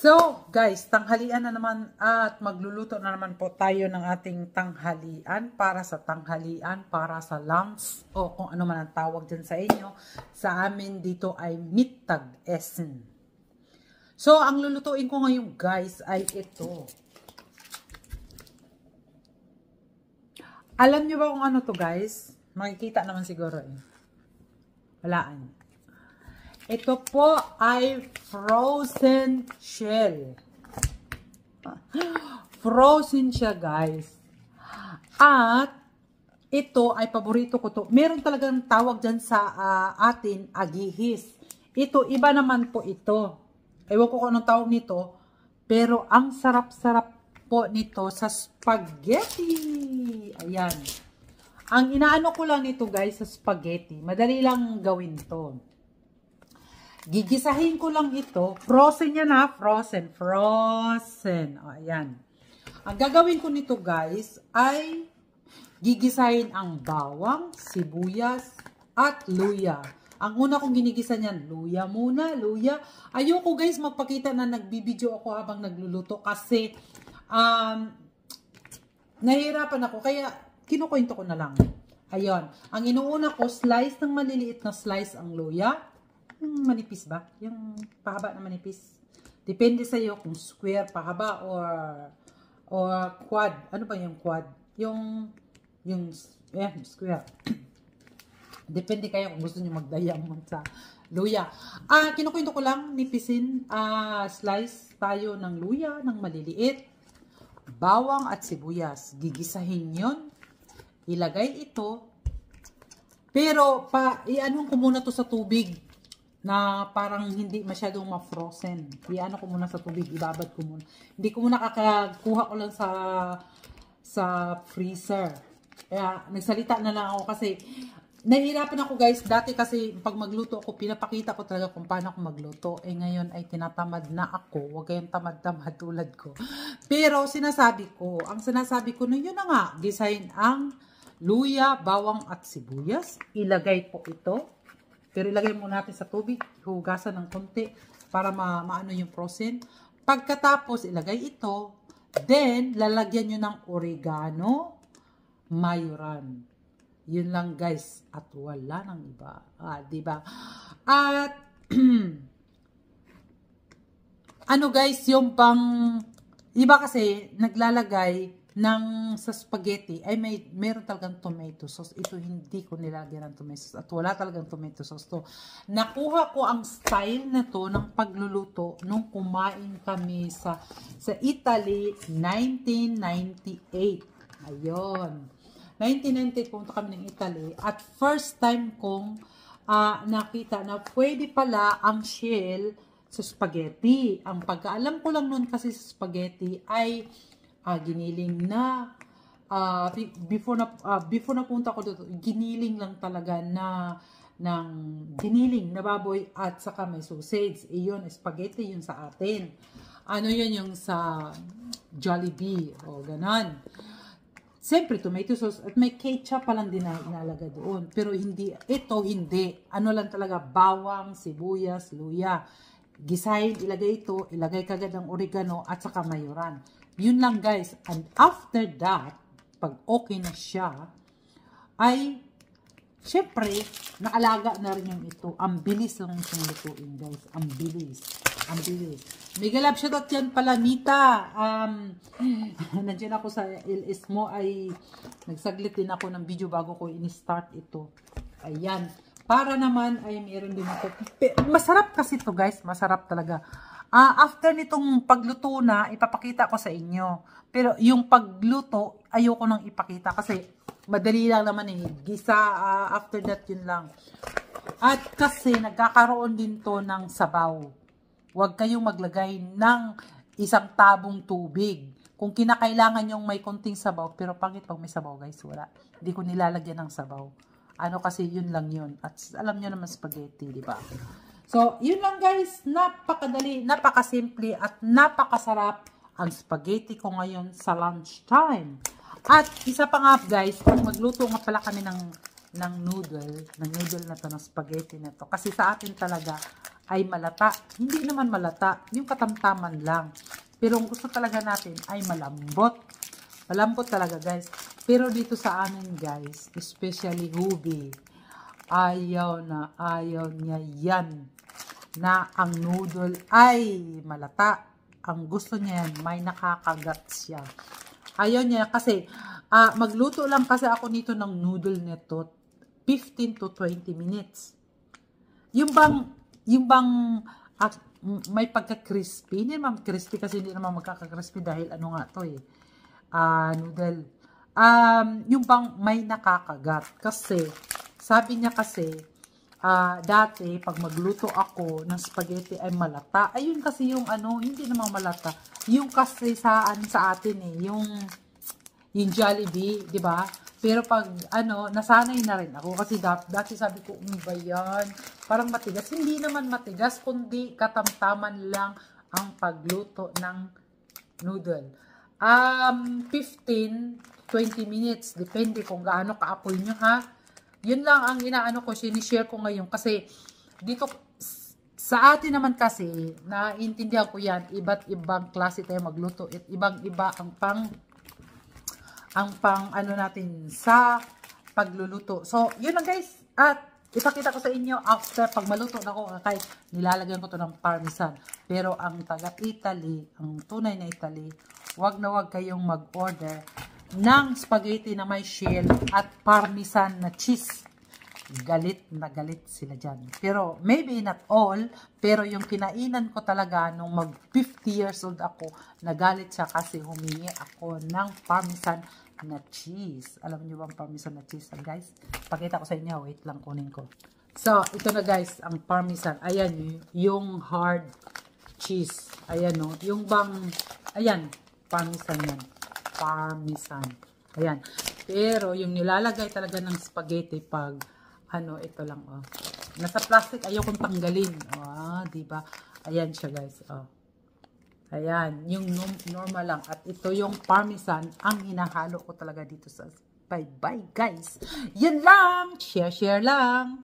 So, guys, tanghalian na naman at magluluto na naman po tayo ng ating tanghalian para sa lunch o kung ano man ang tawag dyan sa inyo. Sa amin dito ay mittag essen. So, ang lulutuin ko ngayon guys ay ito. Alam nyo ba kung ano to guys? Makikita naman siguro eh. Walaan. Ito po ay frozen shell. Frozen siya guys. At ito ay paborito ko to. Meron talagang tawag dyan sa atin, agihis. Ito, iba naman po ito. Ewan ko kung anong tawag nito. Pero ang sarap-sarap po nito sa spaghetti. Ayan. Ang inaano ko lang nito guys sa spaghetti. Madali lang gawin to. Gigisahin ko lang ito. Frozen yan ha. Frozen. O, ayan. Ang gagawin ko nito guys ay gigisahin ang bawang, sibuyas, at luya. Ang una kong ginigisa niyan, luya muna, luya. Ayoko guys magpakita na nagbibideo ako habang nagluluto kasi nahihirapan ako. Kaya kinukwento ko na lang. Ayun. Ang inuuna ko, slice ng maliliit na slice ang luya. Yung manipis ba? Yung pahaba na manipis. Depende sa iyo kung square, pahaba, or quad. Ano ba yung quad? Yung square. Depende kayo kung gusto niyo mag-diamond sa luya. Kinukwento ko lang, nipisin, slice tayo ng luya, ng maliliit, bawang at sibuyas. Gigisahin yon. Ilagay ito. Pero, i-ano ko muna to sa tubig na parang hindi masyadong ma-frozen. I-ano ko muna sa tubig, ibabad ko muna. Hindi ko muna kakakuha ko lang sa freezer. Kaya nagsalita na lang ako kasi nahihirapan ako guys. Dati kasi pag magluto ako, pinapakita ko talaga kung paano ako magluto. Ngayon ay tinatamad na ako. Huwag kayong tamad-tamad tulad ko. Pero ang sinasabi ko na yun na nga, gisahin ang luya, bawang at sibuyas. Ilagay po ito. Pero ilagay muna natin sa tubig, hugasan ng konti para maano yung frozen. Pagkatapos, ilagay ito. Then, lalagyan nyo ng oregano, mayoran. Yun lang guys. At wala nang iba. Diba? At, ano guys, yung iba kasi, naglalagay sa spaghetti ay meron talagang tomato sauce. Ito hindi ko nilagyan ng tomato sauce at wala talagang tomato sauce to. Nakuha ko ang style na to ng pagluluto nung kumain kami sa Italy 1998. Ayun. 1998 pumunta kami ng Italy at first time kong nakita na pwede pala ang shell sa spaghetti. Ang pagkaalam ko lang noon kasi sa spaghetti ay giniling na before na punta ko dito, giniling lang talaga ng giniling na baboy at saka may sausage. Iyon, spaghetti yun sa atin. Ano yun yung sa Jollibee o ganon. Siyempre, tomato sauce at may ketchup pa lang din na inalaga doon. Pero hindi. Ano lang talaga, bawang, sibuyas, luya. Gisahin, ilagay ito, ilagay kagad ang oregano at saka mayoran. Yun lang guys. And after that, pag okay na siya, ay, syempre, naalaga na rin yung ito. Ang bilis lang itong lutuin guys. Ang bilis. Mega love shoutout yan pala, Nita. Nandiyan ako sa LS mo ay nagsaglit din ako ng video bago ko in-start ito. Ayan. Para naman ay meron din ako. Masarap kasi ito guys. Masarap talaga. After nitong pagluto na, ipapakita ko sa inyo. Pero yung pagluto, ayoko nang ipakita kasi madali lang naman eh. Gisa, after that yun lang. At kasi nagkakaroon din to ng sabaw. Huwag kayong maglagay ng isang tabong tubig. Kung kinakailangan yung may konting sabaw, pero pangit pag may sabaw guys, wala. Hindi ko nilalagyan ng sabaw. Kasi yun lang yun. At alam nyo naman spaghetti, di ba? So, yun lang guys, napakadali, napakasimple at napakasarap ang spaghetti ko ngayon sa lunchtime. At isa pa nga guys, kung magluto nga pala kami ng noodle na to, ng spaghetti na to. Kasi sa atin talaga, ay malata. Hindi naman malata, yung katamtaman lang. Pero ang gusto talaga natin ay malambot. Malambot talaga guys. Pero dito sa amin guys, especially Hubi, ayaw niya yan na ang noodle ay malata. Ang gusto niya yan, may nakakagat siya. Ayaw niya kasi magluto lang kasi ako nito ng noodle nito 15 to 20 minutes. Yung bang may pagka-crispy, hindi naman crispy kasi hindi naman magkaka-crispy dahil ano nga to noodle. Yung bang may nakakagat kasi sabi niya kasi dati pag magluto ako ng spaghetti ay malata. Ayun kasi yung hindi naman malata. Yung kasi sa atin yung Jollibee, 'di ba? Pero pag nasanay na rin ako kasi dati sabi ko, ba yan? Parang matigas. Hindi naman matigas, kundi katamtaman lang ang pagluto ng noodle. 15-20 minutes, depende kung gaano kaapoy nyo ha. Yun lang ang inaano ko, sinishare ko ngayon kasi dito sa atin naman kasi, naiintindihan ko yan, iba't ibang klase tayo magluto at ibang-iba ang natin sa pagluluto. So, yun lang guys. At ipakita ko sa inyo after pag maluto na ako, kahit nilalagyan ko to ng parmesan. Pero ang taga-Italy, ang tunay na Italy, wag na wag kayong mag-order ng spaghetti na may shell at parmesan na cheese. Galit na galit sila dyan. Pero maybe not all, pero yung kinainan ko talaga nung mag 50 years old ako, nagalit siya kasi humingi ako ng parmesan na cheese. Alam niyo bang parmesan na cheese, guys? Pakita ko sa inyo. Wait lang, kunin ko. So, ito na guys, ang parmesan. Ayan, yung hard cheese. Ayan, no. Yung bang, ayan, parmesan yan. Parmesan. Ayan. Pero, yung nilalagay talaga ng spaghetti pag, ito lang, nasa plastic, ayokong tanggalin. Diba? Ayan siya, guys. Ayan, yung normal lang. At ito yung parmesan, ang hinahalo ko talaga dito sa bye-bye, guys. Yan lang. Share lang.